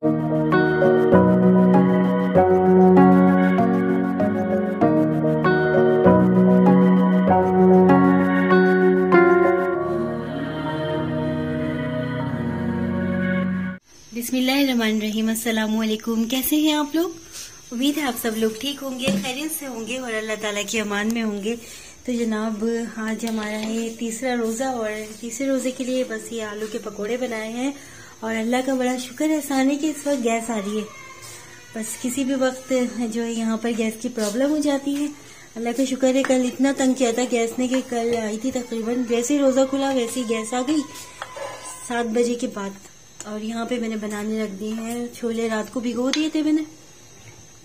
बिस्मिल्लाहिर्रहमानिर्रहीम। अस्सलामुअलैकुम। कैसे हैं आप लोग? उम्मीद है आप सब लोग ठीक होंगे, खैरियत से होंगे और अल्लाह ताला की अमान में होंगे। तो जनाब आज हमारा है तीसरा रोज़ा और तीसरे रोज़े के लिए बस ये आलू के पकोड़े बनाए हैं और अल्लाह का बड़ा शुक्र है एहसान है कि इस वक्त गैस आ रही है। बस किसी भी वक्त जो है यहाँ पर गैस की प्रॉब्लम हो जाती है। अल्लाह का शुक्र है कल इतना तंग किया था गैस ने कि कल आई थी तकरीबन जैसे ही रोज़ा खुला वैसे ही गैस आ गई 7 बजे के बाद। और यहाँ पे मैंने बनाने रख दिए हैं छोले, रात को भिगो दिए थे मैंने।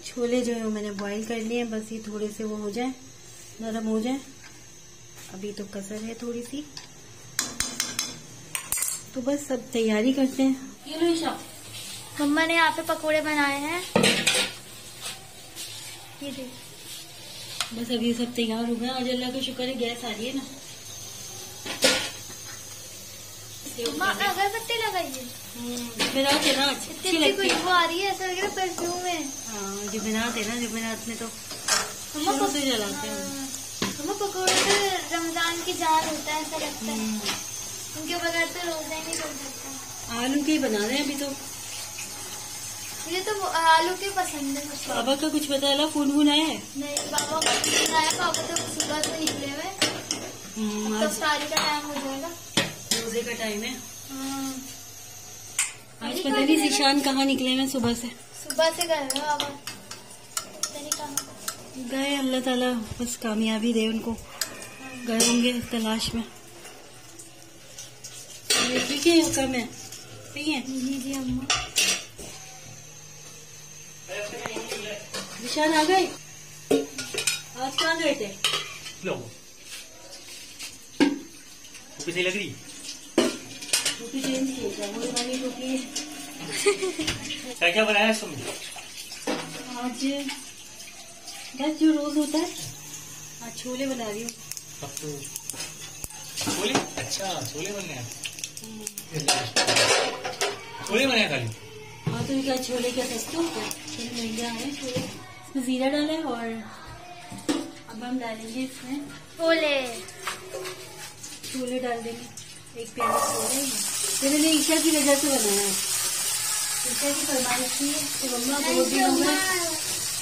छोले जो है मैंने बॉईल कर लिए हैं, बस ये थोड़े से वो हो जाए, नरम हो जाए। अभी तो कसर है थोड़ी सी, तो बस सब तैयारी करते हैं। ये लो ईशा, मम्मा ने यहाँ पे पकोड़े बनाए हैं, ये देख। बस अब ये सब तैयार हो गया। आज अल्लाह का शुक्र है गैस आ रही है ना। अगरबत्ती लगाइए, जुमेरात है ना, अच्छी लगती है। खुशबू आ रही है, ऐसा लग रहा है परफ्यूम है। हाँ जुमेरात है ना, जुमेरात में तो शुरू से जलाते हैं। मम्मा पकौड़े तो रमजान की जान होता है, ऐसा लगता है। उनके बगैर तो रोजा ही नहीं कर सकता। आलू के बना रहे हैं अभी तो। मुझे तो आलू के पसंद है। बाबा का कुछ पता है? फोन वोन आया है? नहीं, बाबा का फोन आया, पापा तो सुबह से निकले हुए। तो सारी का टाइम हो जाएगा, रोजे का टाइम है। आज पता नहीं ईशान कहाँ निकले हैं सुबह से गए हैं बाबा, गए। अल्लाह ताला बस कामयाबी दे उनको, गए होंगे तलाश में। ठीक है कम है, सही है। जी अम्मा। ईशान आ गए? आज कहाँ गए थे? कैसी लग रही? टोपी चेंज की है, वो वाली टोपी। क्या बनाया है तुमने आज? बस जो रोज होता है, आज छोले बना रही हूँ। छोले? अच्छा छोले बनने हैं। छोले बनाए खाली? हाँ तो क्या छोले क्या सस्ते होते हैं, छोले महंगे आ रहे हैं। छोले इसमें जीरा डाले और अब हम डालेंगे इसमें छोले डाल देंगे। एक प्याज छोले तो मैंने ईशा की वजह से बनाया है। ईशा की फरमाइश थी तो मम्मा बहुत दिन हो गए,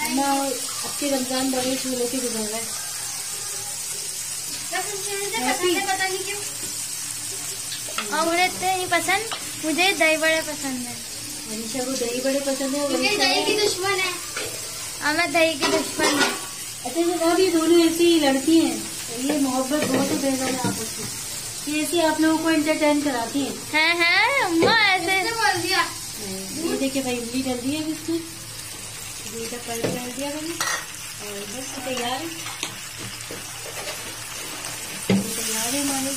मम्मा अब के रमजान बड़े छोले के गुजर रहे। पता नहीं क्यों और मुझे इतने नहीं पसंद, मुझे दही बड़े पसंद है। ईशा को दही बड़े पसंद है, मुझे दही की दुश्मन है। हाँ मैं दही की दुश्मन है। अच्छा जनाब ये दोनों ऐसी ही लड़ती हैं, ये मोहब्बत बहुत है बहनों में आपस में, ये ऐसे आप लोगों को एंटरटेन कराती हैं। अम्मा ऐसे बोल दिया। ये देखिए भाई इमली डाल दी है इसमें, घी का पल्प डाल दिया मैंने और बस तैयार है, तैयार है हमारे।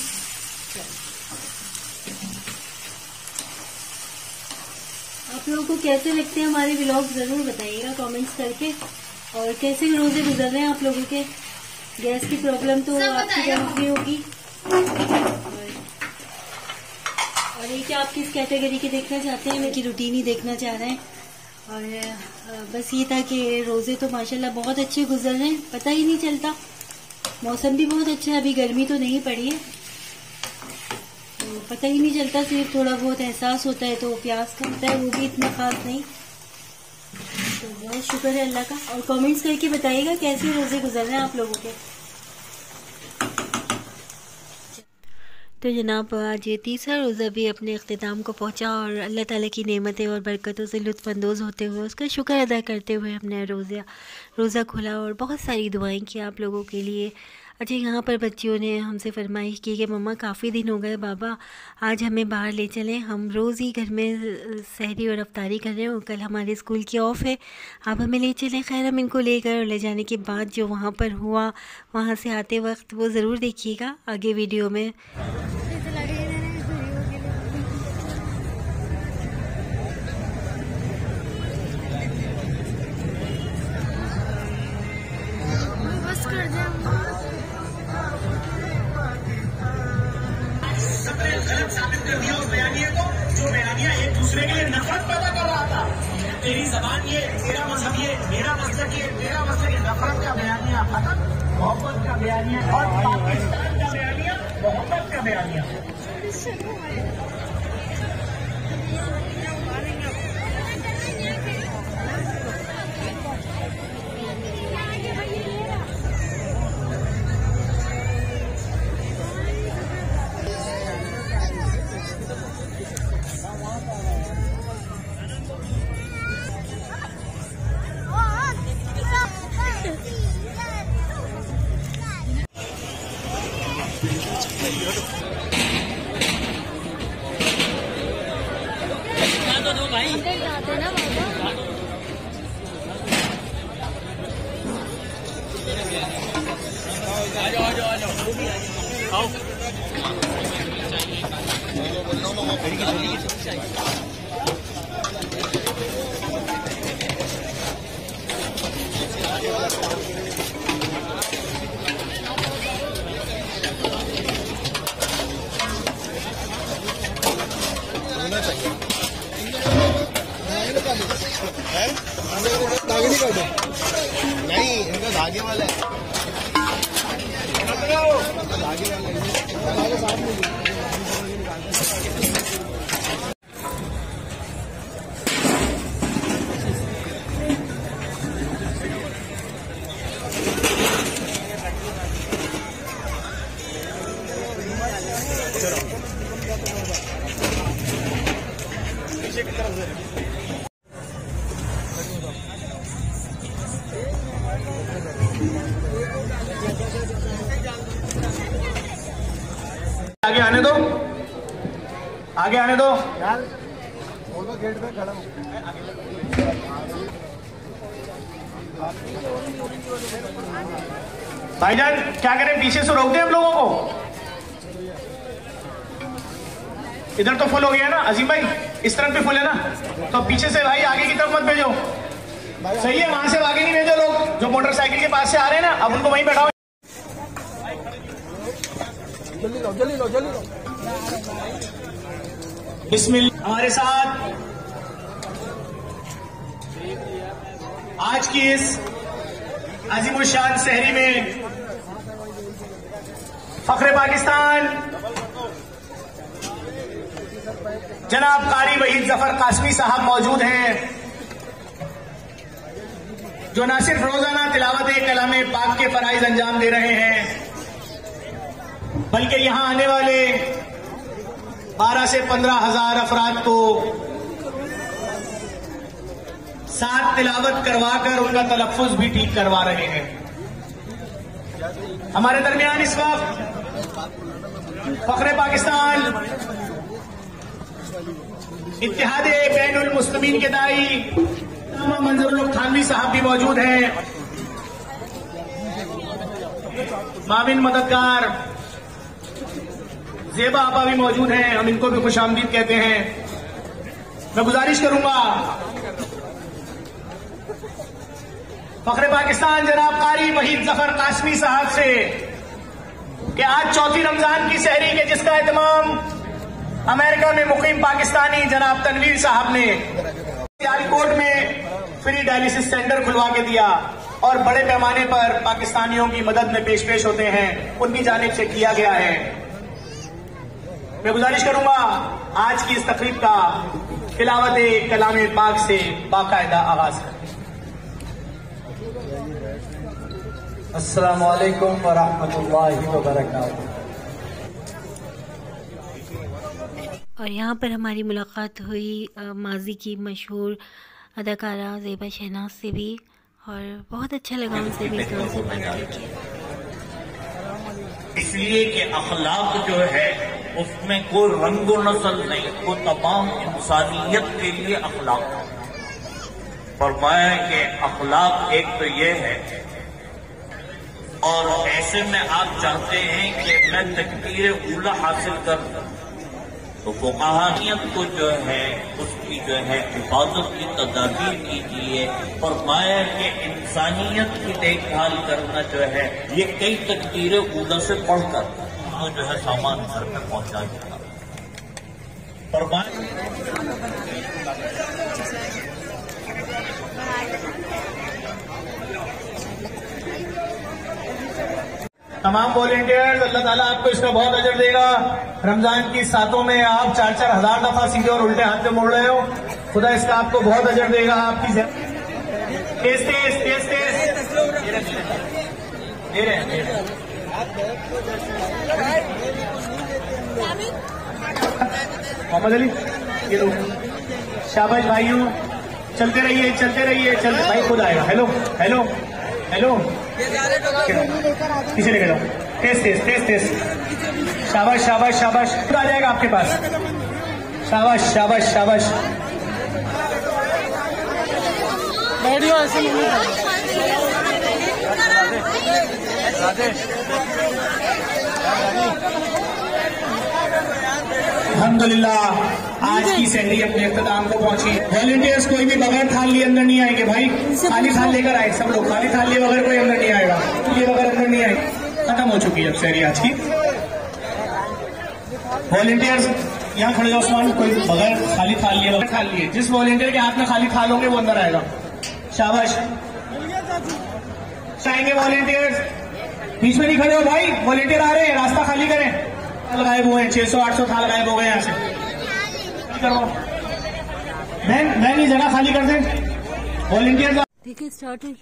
आप लोगों को कैसे लगते हैं हमारे व्लॉग जरूर बताइएगा कमेंट्स करके। और कैसे रोजे गुजर रहे हैं आप लोगों के? गैस की प्रॉब्लम तो आपकी तरफ भी होगी। और ये क्या आप किस कैटेगरी के देखना चाहते हैं, मेरी रूटीन ही देखना चाह रहे हैं। और बस ये था कि रोजे तो माशाल्लाह बहुत अच्छे गुजर रहे हैं, पता ही नहीं चलता। मौसम भी बहुत अच्छा है, अभी गर्मी तो नहीं पड़ी है तो पता ही नहीं चलता, सिर्फ थोड़ा बहुत एहसास होता है तो प्यास का होता है, वो भी इतना खास नहीं। तो बहुत शुक्र है अल्लाह का। और कमेंट्स करके बताइएगा कैसे रोजे गुजर रहे हैं आप लोगों के। तो जनाब आज ये तीसरा रोज़ा भी अपने अख्तिताम को पहुंचा और अल्लाह ताला की नेमतें और बरकतों से लुत्फ़अंदोज़ होते हुए उसका शुक्र अदा करते हुए हमने रोज़ा खोला और बहुत सारी दुआएं की आप लोगों के लिए। अच्छा यहाँ पर बच्चियों ने हमसे फरमाइश की कि मम्मा काफ़ी दिन हो गए बाबा आज हमें बाहर ले चलें, हम रोज़ ही घर में सहरी और अफ्तारी कर रहे हैं, कल हमारे स्कूल की ऑफ है, आप हमें ले चलें। खैर हम इनको ले गए और ले जाने के बाद जो वहाँ पर हुआ, वहाँ से आते वक्त वो ज़रूर देखिएगा आगे वीडियो में। गलत साबित कर दिया उस बयानिए को, जो बयानिया एक दूसरे के लिए नफरत पैदा कर रहा था। मेरी जबान ये, मेरा मजहब ये, मेरा मकसद ये, मेरा मकसद ये, नफरत का बयानिया खत्म, मोहब्बत का बयानिया और पाकिस्तान का बयानिया, मोहब्बत का बयानिया। नहीं, इनका धागे वाला है, धागे वाला है, साथ में पीछे की तरफ से आगे आने दो, आगे आने दो यार, गेट पे खड़ा हूँ। भाईजान क्या करें, पीछे से रोक दें हम लोगों को? इधर तो फुल हो गया ना अजीम भाई, इस तरफ भी फुल है ना, तो पीछे से भाई आगे की तरफ मत भेजो। सही है, वहां से आगे नहीं भेजो लोग जो मोटरसाइकिल के पास से आ रहे हैं ना, अब उनको वहीं बैठाओ। जल्दी लो, जल्दी लो, जल्दी लो। बिस्मिल्लाह। हमारे साथ आज की इस अजीमुशान सहरी में फख्रे पाकिस्तान जनाब कारी वहीद जफर कासमी साहब मौजूद हैं, जो न सिर्फ रोजाना तिलावत कलाम पाक के फराइज अंजाम दे रहे हैं, बल्कि यहां आने वाले 12 से 15 हजार अफराद को साथ तिलावत करवाकर उनका तलफ्फुज भी ठीक करवा रहे हैं। हमारे दरमियान इस वक्त फख्रे पाकिस्तान इत्तेहाद बैनुल मुस्लिमीन के दाई मंजूरुल थानवी साहब भी मौजूद हैं, माविन मददगार जेबा आपा भी मौजूद हैं, हम इनको भी खुशामदीद कहते हैं। मैं गुजारिश करूंगा फख्रे पाकिस्तान जनाब कारी वहीद जफर कासमी साहब से कि आज चौथी रमजान की सहरी के जिसका एहतमाम अमेरिका में मुकीम पाकिस्तानी जनाब तनवीर साहब ने सियालकोट में फ्री डायलिसिस सेंटर खुलवा के दिया और बड़े पैमाने पर पाकिस्तानियों की मदद में पेश होते हैं, उनकी जानिब से किया गया है। मैं गुजारिश करूंगा आज की इस तकरीब का तिलावत कलाम पाक से बाकायदा आगाज करें। अस्सलामु अलैकुम व रहमतुल्लाहि व बरकातुहू। और यहाँ पर हमारी मुलाकात हुई माजी की मशहूर अदाकारा ज़ेबा शहनाज से भी, और बहुत अच्छा लगा उनसे मिलकर, उनसे बात करके। इसलिए कि अखलाक जो है उसमें कोई रंगो नस्ल नहीं, वो तमाम इंसानियत के लिए अखलाक है। फरमाया कि अखलाक एक तो ये है, और ऐसे में आप चाहते हैं कि मैं तकबीर ऊला हासिल कर, तो फुक़हानियत को जो है उसकी जो है हिफाजत की तदाबीर कीजिए। फरमाया कि इंसानियत की देखभाल करना जो है ये कई तकबीर ऊला से पढ़कर तो जो है सामान घर पे पहुंचा देगा। फरमाया तमाम वॉलेंटियर्स, अल्लाह ताला आपको इसका बहुत अजर देगा। रमजान की सातों में आप 4-4 हजार दफा सीधे और उल्टे हाथ में मोड़ रहे हो, खुदा इसका आपको बहुत अजर देगा। आपकी तेज तेज तेज तेज दे रहे हैं। मोहम्मद अली, ये लो, शाबाश भाइयों, चलते रहिए चलते रहिए, चलते भाई खुद आएगा। हेलो हेलो हेलो, पीछे लेके जाओ, तेज तेज तेज तेज, शाबाश शाबाश शाबाश, खुद आ जाएगा आपके पास, शाबाश शाबाश शाबाश। अल्हम्दुलिल्लाह आज की सहरी अपने इख्तिताम को पहुंची। वॉलंटियर्स कोई भी बगैर थाल लिए अंदर नहीं आएंगे भाई, खाली थाल लेकर आए सब लोग, खाली थाल लिए बगैर कोई अंदर नहीं आएगा, ये बगैर अंदर नहीं आएगी। खत्म हो चुकी है अब सहरी आज की। वॉलंटियर्स यहाँ खड़े जाओ, उस्मान, कोई बगैर खाली थाल लिए, बगैर थाल लिए, जिस वॉलंटियर के हाथ में खाली थाल होंगे वो अंदर आएगा। शाबाश, आएंगे वॉलंटियर्स, बीच में नहीं खड़े हो भाई, वॉलंटियर आ रहे हैं, रास्ता खाली करें। गायब हुए हैं 600-800 थाल गायब हो गए यहाँ से, करो बहन ये जगह खाली कर दें वॉलंटियर। ठीक है, स्टार्ट हुई।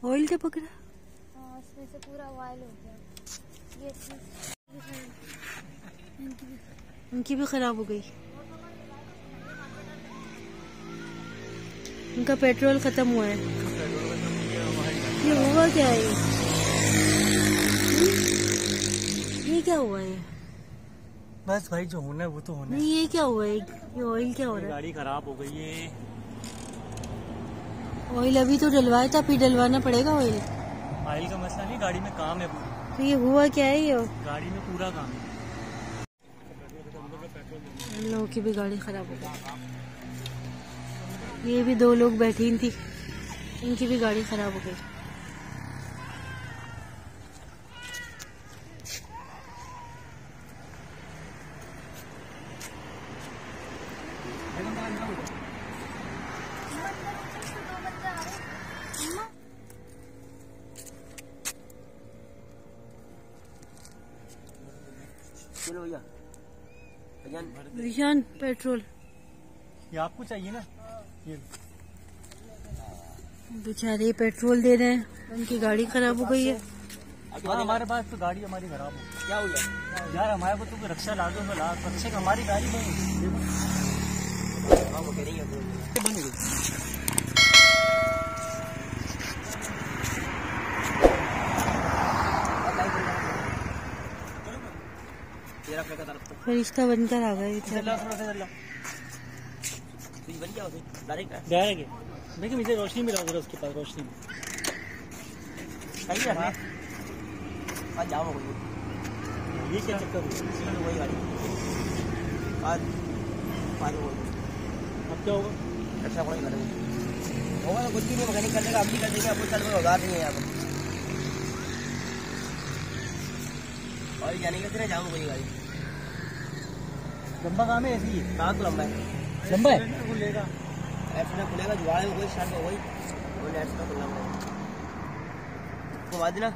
ऑयल क्या पकड़ा? इसमें से पूरा ऑयल हो गया। ये उनकी भी खराब हो गई, उनका पेट्रोल खत्म हुआ है। ये हुआ क्या है? ये क्या हुआ है? बस भाई जो होना है वो तो होना है। नहीं, ये क्या हुआ है? ये ऑयल क्या हो रहा है? गाड़ी खराब हो गई है। ऑयल अभी तो डलवाया था, फिर डलवाना पड़ेगा ऑयल। ऑयल का मसला नहीं, गाड़ी में काम है पूरा। तो ये हुआ क्या है? ये गाड़ी में पूरा काम है। इन लोगों की भी गाड़ी खराब हो गई। ये भी 2 लोग बैठी थी, इनकी भी गाड़ी खराब हो गई। चलो भैया, ईशान पेट्रोल ये आपको चाहिए ना, ये बेचारे पेट्रोल दे रहे हैं, उनकी गाड़ी खराब हो गई है। हाँ, हमारे पास तो गाड़ी हमारी खराब हो। क्या हो गया यार? हमारे को तो रक्षा ला दो, ला रक्षा का हमारी गाड़ी नहीं बन गई। फरिश्ता बनकर आ गए। डायरेक्ट देखिए, मुझे रोशनी मिला उधर, उसके पास रोशनी ये क्या चक्कर वही गाड़ी अब क्या होगा? अच्छा होगा तो कुछ भी नहीं, मैकेनिक करने का अब भी कर देंगे, आपको चल औजार नहीं है यहाँ पर। और जाने का कितना जाऊँगा वही गाड़ी, लंबा काम है ऐसी है। कहाँ तो लंबा है, लंबा है, खुलेगा एक्सीडेंट खुलेगा, जुगाड़ में कोई स्टार्ट हो गई, वो नेट का खुलना पड़ेगा। घुमा देना,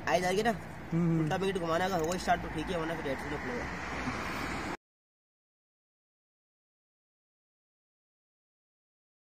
आई जाएगी ना, उल्टा पैकेट घुमाना का होगा स्टार्ट तो ठीक है, वरना फिर एक्सीडेंट खुलेगा।